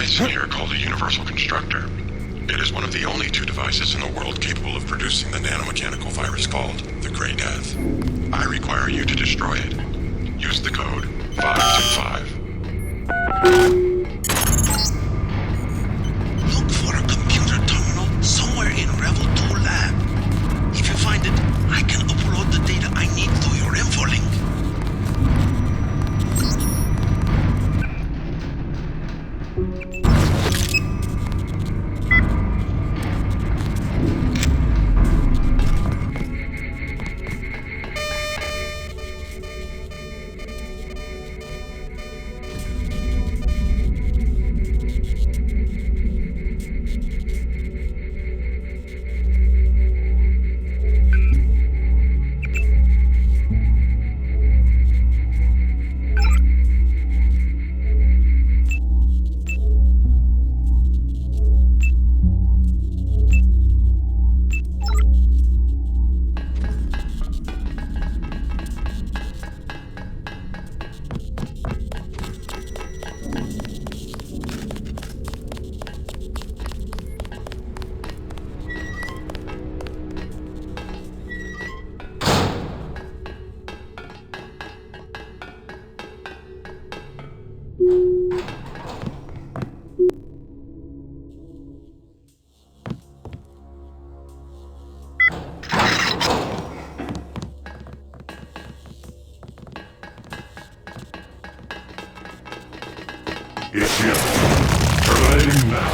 device in here called a universal constructor. It is one of the only two devices in the world capable of producing the nanomechanical virus called the Grey Death. I require you to destroy it. Use the code 525. Look for a computer terminal somewhere in Revel 2 lab. If you find it, I can upload the data I need through your info link. It's him. Terminating now.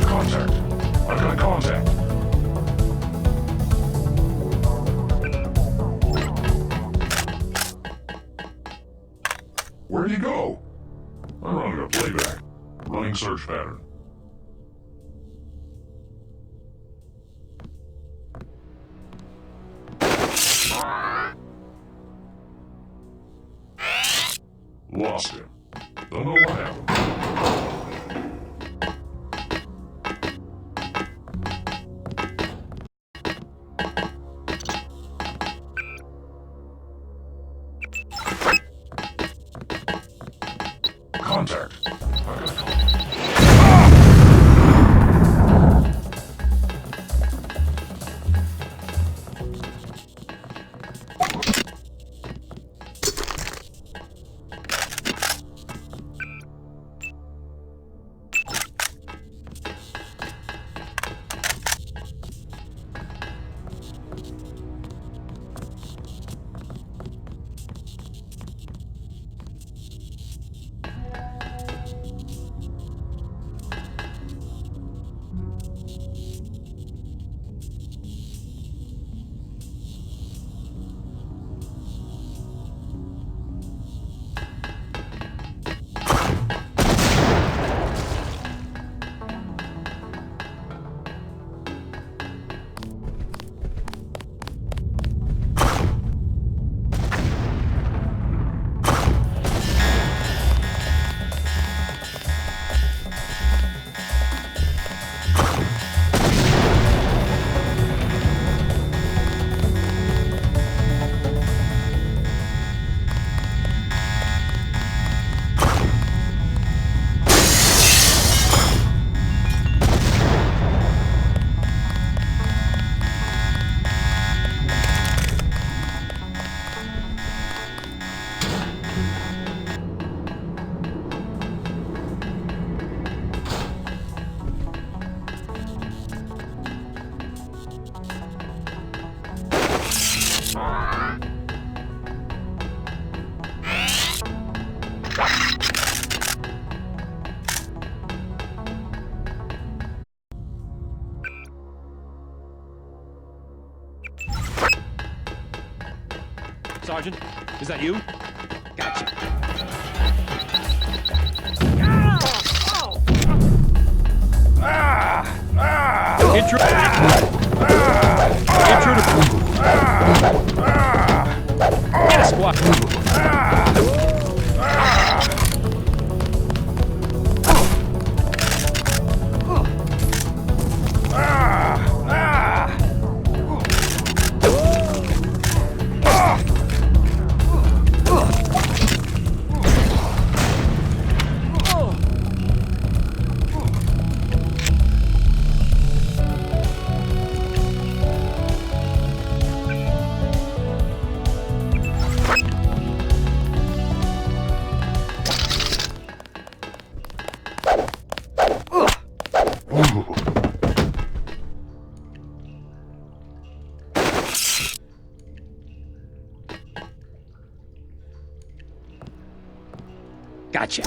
Contact. I got contact. Where'd he go? I'm running a playback. Running search pattern. Lost him. Don't know what happened. Contact. I got contact. Sergeant, is that you? Gotcha. Intruder. Get a squad. Gotcha.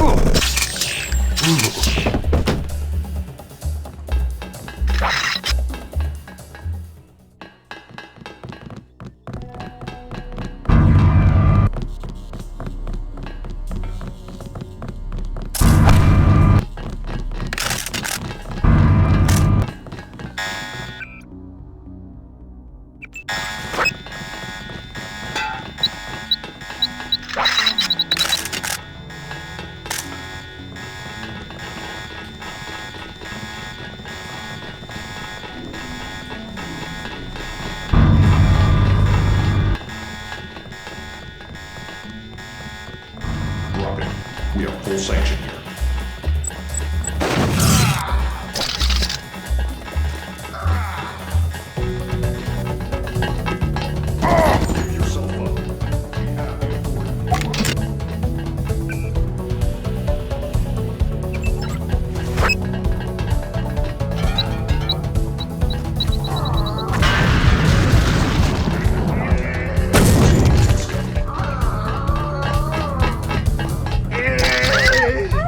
Drop in. We have full sanction here. Give yourself up. We have the authority.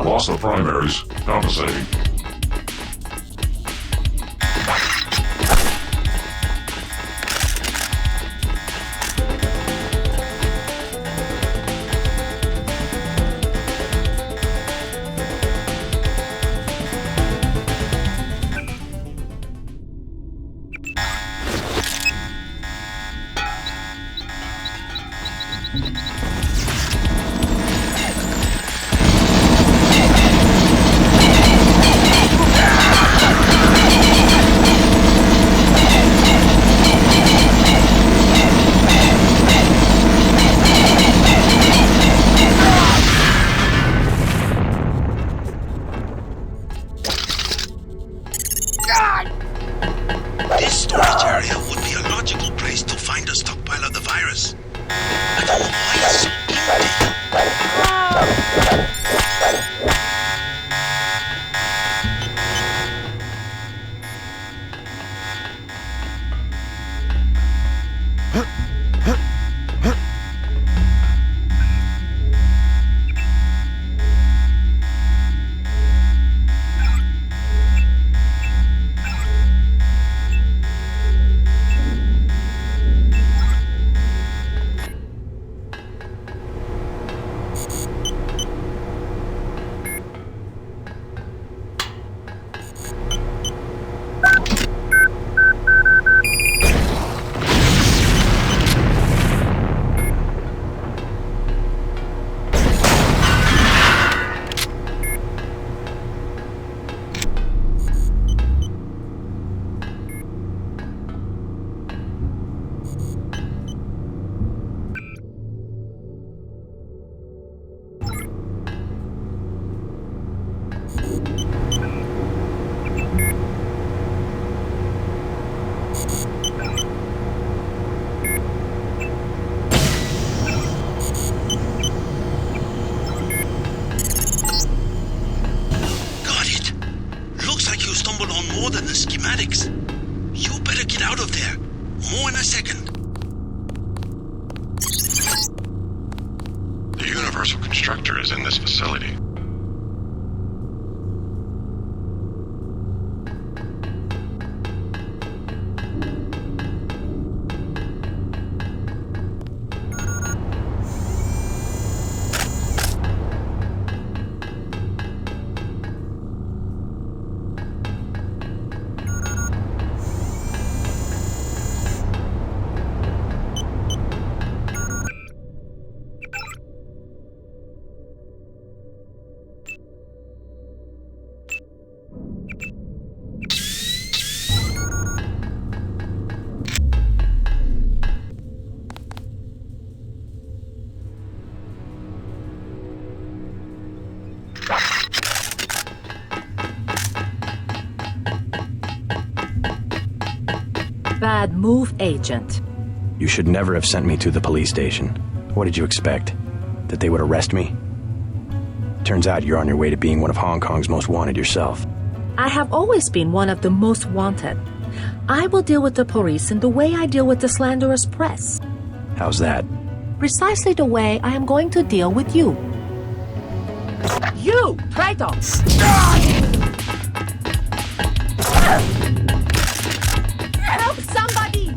Lost the primaries. Compensating. This storage area would be a logical place to find a stockpile of the virus. I don't know why it's so more than the schematics. You better get out of there. More in a second. The universal constructor is in this facility. Bad move, Agent. You should never have sent me to the police station. What did you expect? That they would arrest me? Turns out you're on your way to being one of Hong Kong's most wanted yourself. I have always been one of the most wanted. I will deal with the police in the way I deal with the slanderous press. How's that? Precisely the way I am going to deal with you. You, traitor! Help somebody!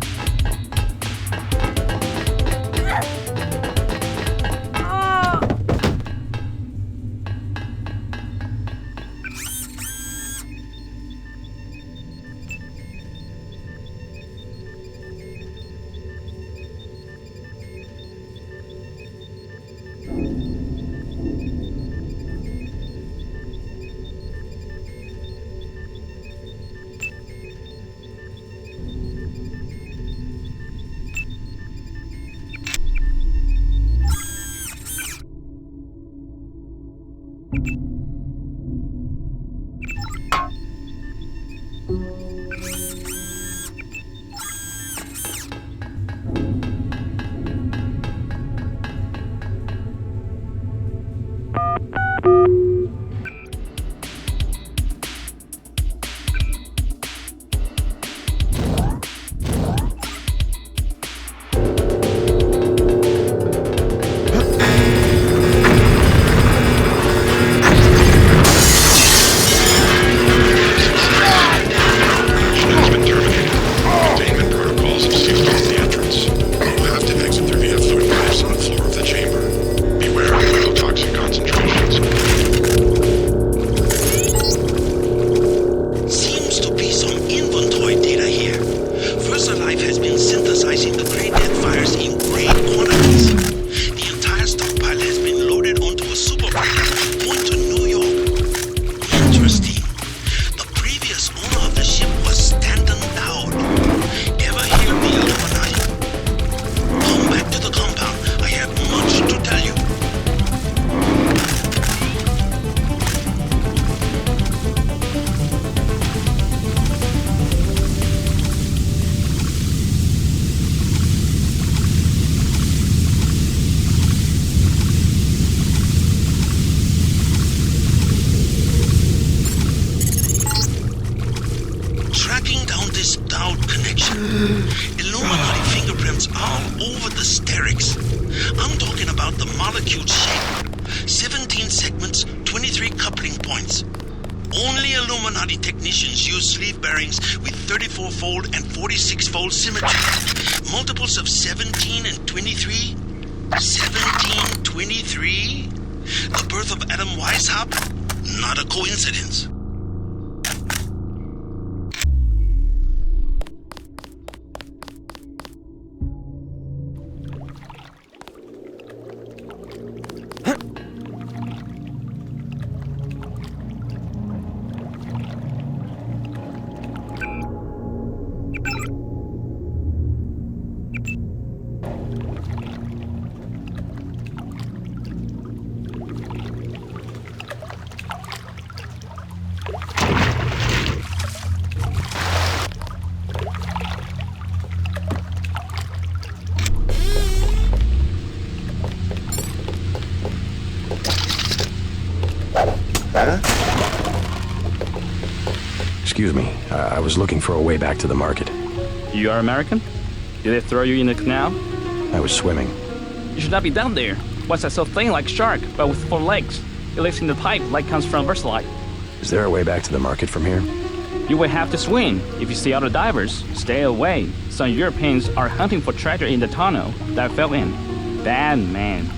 Illuminati fingerprints all over the sterics. I'm talking about the molecule shape. 17 segments, 23 coupling points. Only Illuminati technicians use sleeve bearings with 34-fold and 46-fold symmetry. Multiples of 17 and 23? 17, 23? The birth of Adam Weishaupt? Not a coincidence. Excuse me, I was looking for a way back to the market. You are American? Did they throw you in the canal? I was swimming. You should not be down there. What's that so thin like shark, but with 4 legs? It lives in the pipe like comes from Versailles. Is there a way back to the market from here? You will have to swim. If you see other divers, stay away. Some Europeans are hunting for treasure in the tunnel that fell in. Bad man.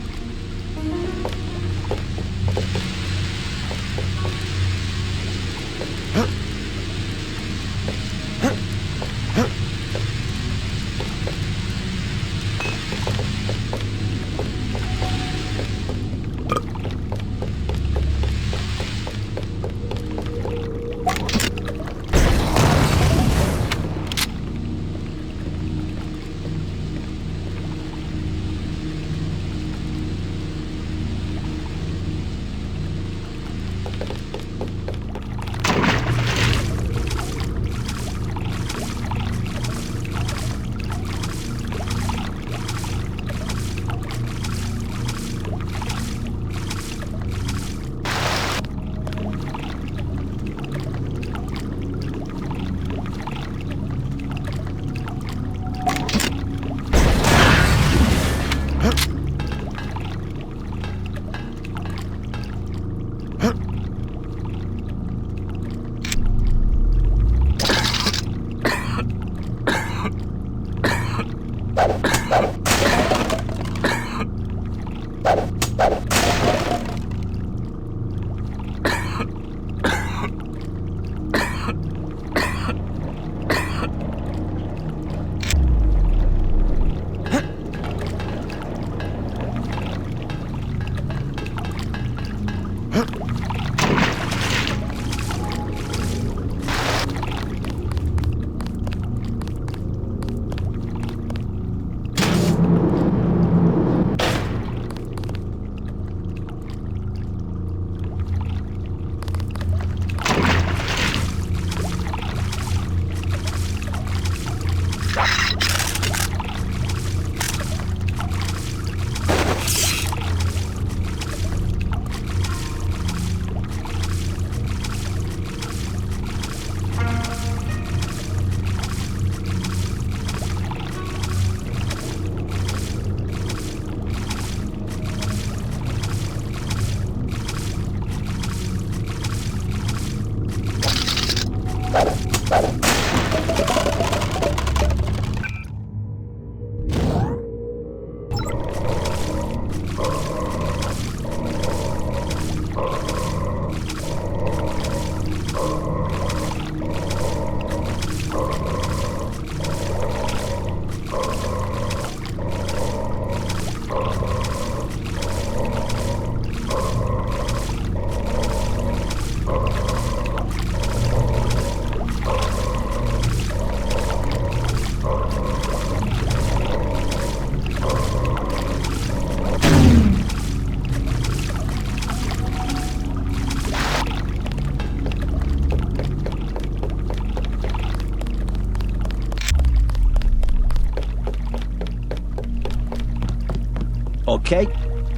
okay?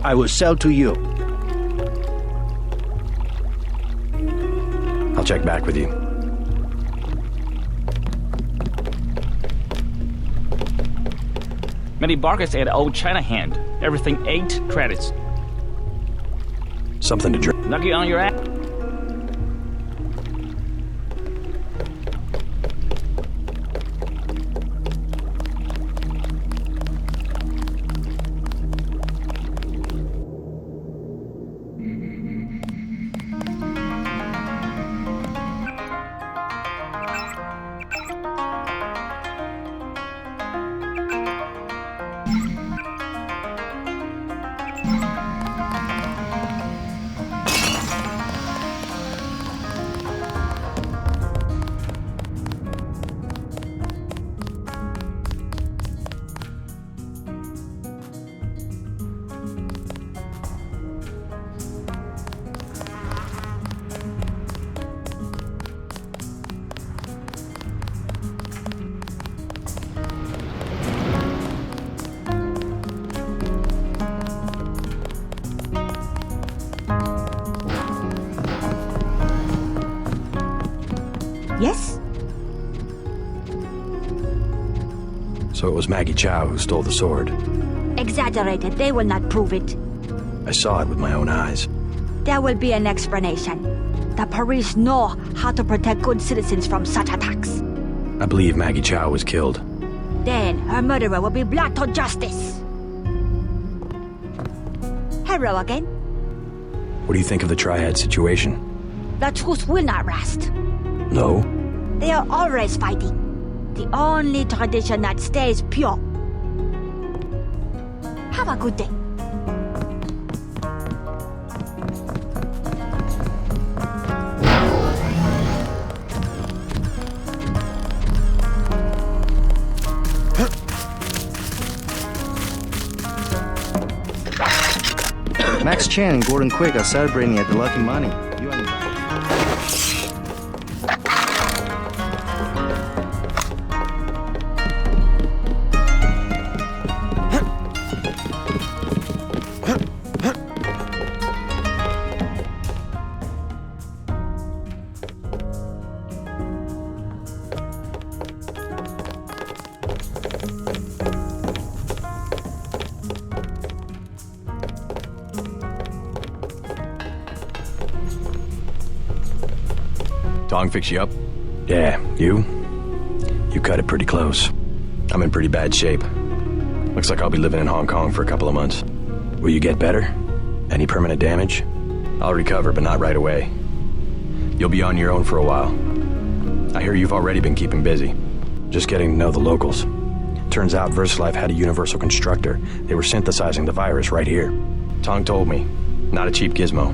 I will sell to you. I'll check back with you. Many bargains at Old China Hand. Everything 8 credits. Something to drink. Lucky on your ass. Yes? So it was Maggie Chow who stole the sword. Exaggerated. They will not prove it. I saw it with my own eyes. There will be an explanation. The police know how to protect good citizens from such attacks. I believe Maggie Chow was killed. Then her murderer will be brought to justice. Hello again. What do you think of the Triad situation? The truth will not rest. No? They are always fighting. The only tradition that stays pure. Have a good day. Max Chen and Gordon Quick are celebrating at the Lucky Money. You and Tong fix you up? Yeah, you? You cut it pretty close. I'm in pretty bad shape. Looks like I'll be living in Hong Kong for a couple of months. Will you get better? Any permanent damage? I'll recover, but not right away. You'll be on your own for a while. I hear you've already been keeping busy. Just getting to know the locals. Turns out VersaLife had a universal constructor. They were synthesizing the virus right here. Tong told me. Not a cheap gizmo.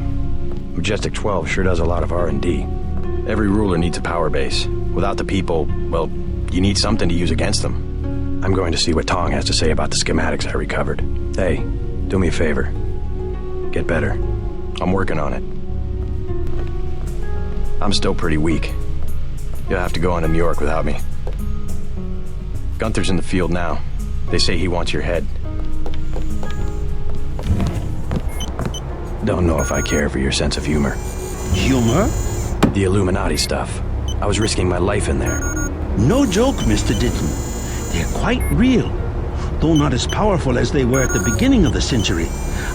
Majestic 12 sure does a lot of R&D. Every ruler needs a power base. Without the people, well, you need something to use against them. I'm going to see what Tong has to say about the schematics I recovered. Hey, do me a favor. Get better. I'm working on it. I'm still pretty weak. You'll have to go on to New York without me. Gunther's in the field now. They say he wants your head. Don't know if I care for your sense of humor. Humor? The Illuminati stuff. I was risking my life in there. No joke, Mr. Ditton. They're quite real, though not as powerful as they were at the beginning of the century.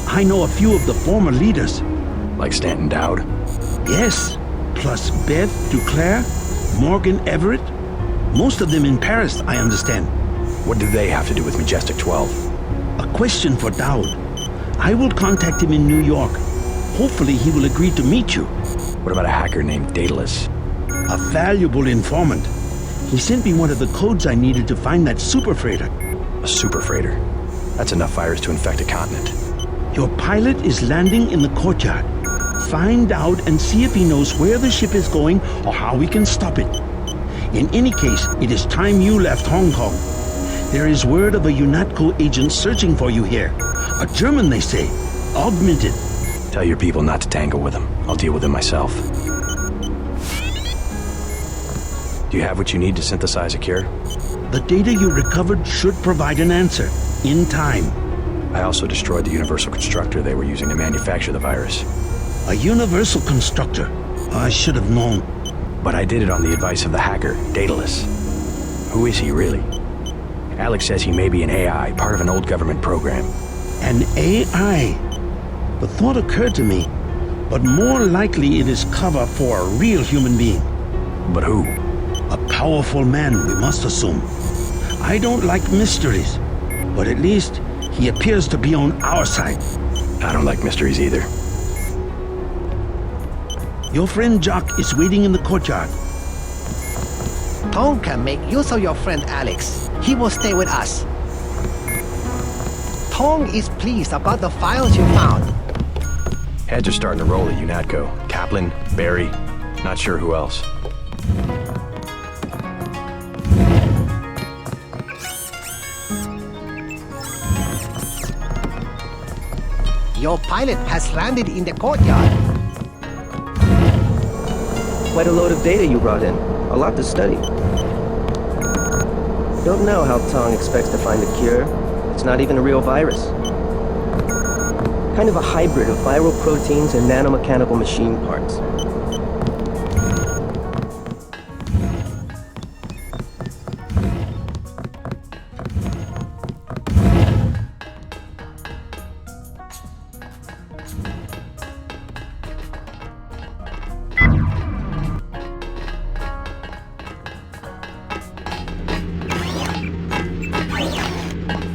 I know a few of the former leaders. Like Stanton Dowd? Yes, plus Beth Duclair, Morgan Everett. Most of them in Paris, I understand. What do they have to do with Majestic 12? A question for Dowd. I will contact him in New York. Hopefully he will agree to meet you. What about a hacker named Daedalus? A valuable informant. He sent me one of the codes I needed to find that super freighter. A super freighter? That's enough virus to infect a continent. Your pilot is landing in the courtyard. Find out and see if he knows where the ship is going or how we can stop it. In any case, it is time you left Hong Kong. There is word of a UNATCO agent searching for you here. A German, they say. Augmented. Tell your people not to tangle with him. I'll deal with him myself. Do you have what you need to synthesize a cure? The data you recovered should provide an answer. In time. I also destroyed the universal constructor they were using to manufacture the virus. A universal constructor? I should have known. But I did it on the advice of the hacker, Daedalus. Who is he, really? Alex says he may be an AI, part of an old government program. An AI? The thought occurred to me, but more likely it is cover for a real human being. But who? A powerful man, we must assume. I don't like mysteries, but at least he appears to be on our side. I don't like mysteries either. Your friend Jock is waiting in the courtyard. Tong can make use of your friend Alex. He will stay with us. Tong is pleased about the files you found. Heads are starting to roll at UNATCO. Kaplan, Barry, not sure who else. Your pilot has landed in the courtyard. Quite a load of data you brought in. A lot to study. Don't know how Tong expects to find a cure. It's not even a real virus. Kind of a hybrid of viral proteins and nanomechanical machine parts.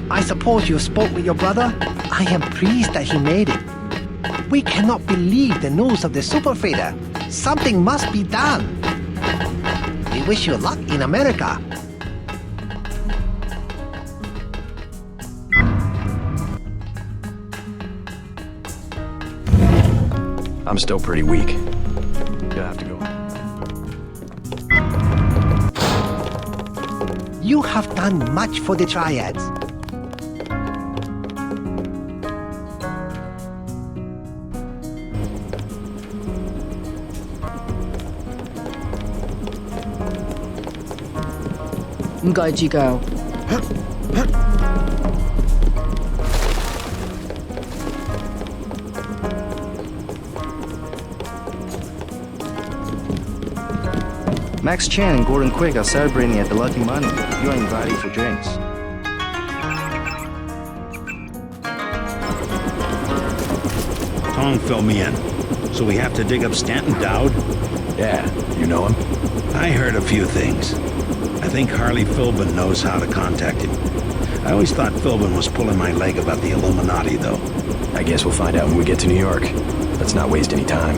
I suppose you spoke with your brother? I am pleased that he made it. We cannot believe the news of the super freighter. Something must be done. We wish you luck in America. I'm still pretty weak. You'll have to go. You have done much for the Triads. Guide you go. Max Chan and Gordon Quick are celebrating at the Lucky Money. You're invited for drinks. Tong filled me in. So we have to dig up Stanton Dowd? Yeah, you know him? I heard a few things. I think Harley Philbin knows how to contact him. I always thought Philbin was pulling my leg about the Illuminati, though. I guess we'll find out when we get to New York. Let's not waste any time.